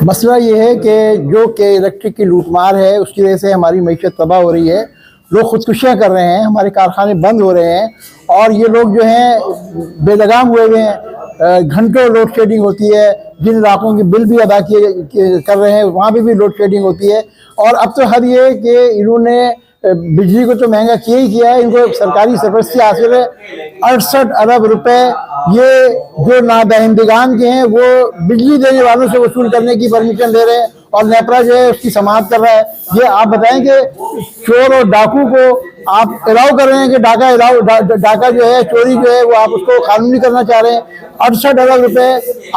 मसला ये है कि जो कि इलेक्ट्रिक की लूटमार है उसकी वजह से हमारी मईशत तबाह हो रही है। लोग खुदकुशियाँ कर रहे हैं, हमारे कारखाने बंद हो रहे हैं और ये लोग जो हैं बेलगाम हुए हैं। घंटों लोड शेडिंग होती है, जिन इलाकों के बिल भी अदा किए कर रहे हैं वहाँ भी लोड शेडिंग होती है। और अब तो हद ये कि इन्होंने बिजली को तो महंगा किया ही किया है, इनको सरकारी सरपरस्ती हासिल है। 68 अरब रुपए ये जो नादहिंदगान के हैं वो बिजली देने वालों से वसूल करने की परमिशन ले रहे हैं और नेपरा जो है उसकी समाप्त कर रहा है। ये आप बताएं कि चोर और डाकू को आप अलाउ कर रहे हैं कि डाका जो है, चोरी जो है वो आप उसको कानूनी करना चाह रहे हैं। 68 अरब रुपए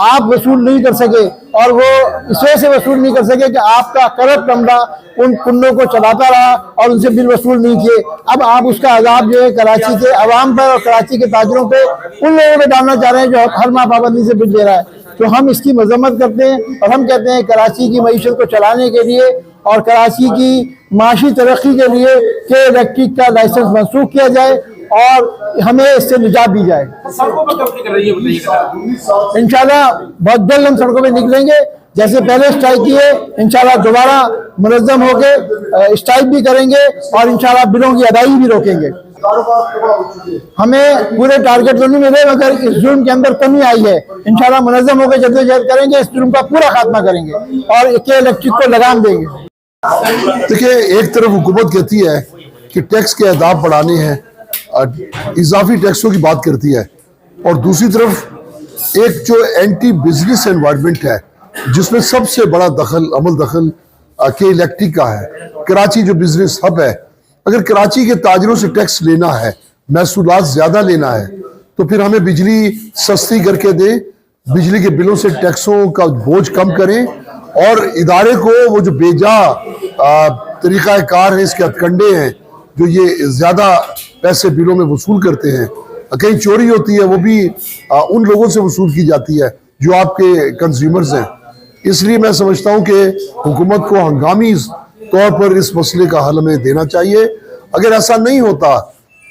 आप वसूल नहीं कर सके और वो इस वजह से वसूल नहीं कर सके कि आपका करप्ट अमला उन कुंडों को चलाता रहा और उनसे बिल वसूल नहीं किए। अब आप उसका अजाब जो है कराची के अवाम पर और कराची के ताजरों पे उन लोगों पे डालना चाह रहे हैं जो हर माह पाबंदी से बिल दे रहा है। तो हम इसकी मजम्मत करते हैं और हम कहते हैं कराची की मईशत को चलाने के लिए और कराची की माशी तरक्की के लिए कि इलेक्ट्रिक का लाइसेंस मनसूख किया जाए और हमें इससे निजात दी जाए। इंशाल्लाह बहुत जल्द हम सड़कों पे निकलेंगे, जैसे पहले स्ट्राइक किए इंशाल्लाह दोबारा मुनज़्ज़म होकर स्ट्राइक भी करेंगे और इंशाल्लाह बिलों की अदायगी भी रोकेंगे। हमें पूरे टारगेट तो नहीं मिले मगर इस जुर्म के अंदर कमी आई है। इंशाल्लाह मुनज़्ज़म होकर जद्दोजहद करेंगे, इस जुर्म का पूरा खात्मा करेंगे और इलेक्ट्रिक को लगाम देंगे। देखिए, एक तरफ हुकूमत कहती है कि टैक्स के अहदाफ बढ़ाने हैं, इजाफी टैक्सों की बात करती है, और दूसरी तरफ एक जो एंटी बिजनेस एनवायरनमेंट है जिसमें सबसे बड़ा अमल दखल के इलेक्ट्रिक का है। कराची जो बिजनेस हब है, अगर कराची के ताजरों से टैक्स लेना है, महसूलात ज्यादा लेना है, तो फिर हमें बिजली सस्ती करके दें, बिजली के बिलों से टैक्सों का बोझ कम करें और इदारे को वो जो बेजा तरीका कार है, इसके हथकंडे हैं जो ये ज्यादा पैसे बिलों में वसूल करते हैं, कहीं चोरी होती है वो भी उन लोगों से वसूल की जाती है जो आपके कंज्यूमर्स हैं। इसलिए मैं समझता हूं कि हुकूमत को हंगामी तौर पर इस मसले का हल हमें देना चाहिए। अगर ऐसा नहीं होता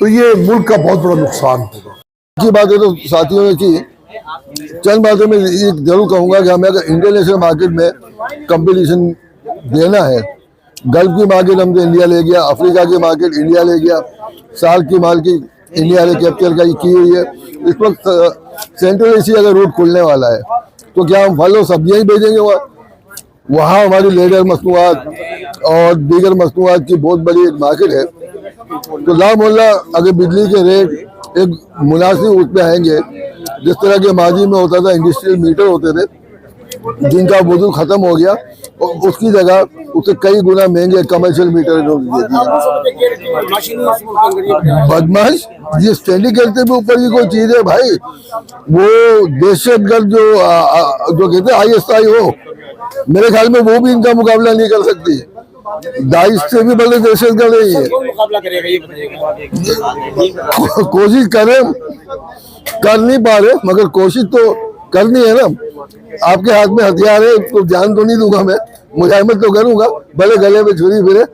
तो ये मुल्क का बहुत बड़ा नुकसान होगा। की बातें तो साथियों ने की, चंद बातें में ये जरूर कहूँगा कि हमें अगर इंटरनेशनल मार्केट में कंपटीशन देना है, गल्फ की मार्केट हमसे इंडिया ले गया, अफ्रीका की मार्केट इंडिया ले गया, साल की मार्केट इंडिया ने कैपिटल का की हुई है। इस वक्त सेंट्रल एशिया का रूट खुलने वाला है, तो क्या हम फल और सब्जियाँ ही भेजेंगे वहाँ हमारी लेदर मसनूआत और दीगर मसनूआत की बहुत बड़ी एक मार्केट है। तो लामोल्ला अगर बिजली के रेट एक मुनासिब उस पर आएंगे, जिस तरह के माजी में होता था इंडस्ट्रियल मीटर होते थे जिनका वजूद खत्म हो गया, और उसकी जगह उससे कई गुना महंगे कमर्शियल मीटर बदमाश ये स्टैंडिंग करते भी ऊपर की कोई चीज है भाई। वो दहशतगर्द जो कहते हैं ISI हो, मेरे ख्याल में वो भी इनका मुकाबला नहीं कर सकती। दाइश से भी बड़े दहशतगर्द है ये। कोशिश करें, कर नहीं पा रहे मगर कोशिश तो करनी है ना। आपके हाथ में हथियार है, तो जान तो नहीं दूंगा मैं, मुजाहिमत तो करूंगा, भले गले में छुरी फिरे,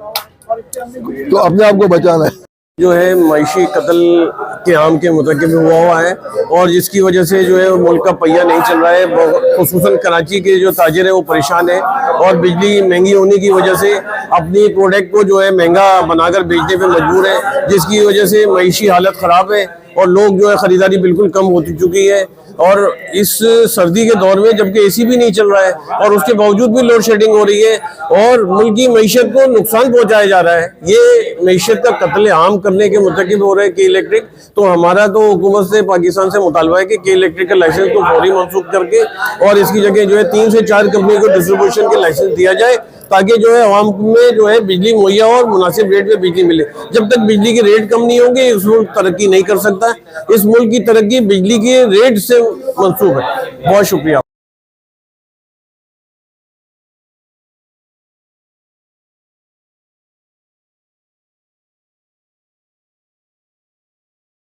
तो अपने आप को बचाना है। जो है मईशी कत्ल के आम के मुतकिब हुआ है और जिसकी वजह से जो है मुल्क का पहिया नहीं चल रहा है। खुसूसन कराची के जो ताजिर है वो परेशान है और बिजली महंगी होने की वजह से अपनी प्रोडक्ट को जो है महंगा बनाकर बेचने पे मजबूर है, जिसकी वजह से मईशी हालत ख़राब है और लोग जो है ख़रीदारी बिल्कुल कम हो चुकी है। और इस सर्दी के दौर में जबकि AC भी नहीं चल रहा है और उसके बावजूद भी लोड शेडिंग हो रही है और मुल्क की मईशत को नुकसान पहुंचाया जा रहा है। ये मईशत का कत्ले आम करने के मुतकिब हो रहे हैं के इलेक्ट्रिक। तो हमारा तो हुकूमत से पाकिस्तान से मुतालबा है कि के इलेक्ट्रिक का लाइसेंस को फौरी मनसूख करके और इसकी जगह जो है 3 से 4 कंपनी को डिस्ट्रीब्यूशन के लाइसेंस दिया जाए, ताकि जो है आवाम में जो है बिजली मुहैया और मुनासिब रेट पे बिजली मिले। जब तक बिजली के रेट कम नहीं होंगे इस मुल्क तरक्की नहीं कर सकता। इस मुल्क की तरक्की बिजली के रेट से मंसूब है। बहुत शुक्रिया।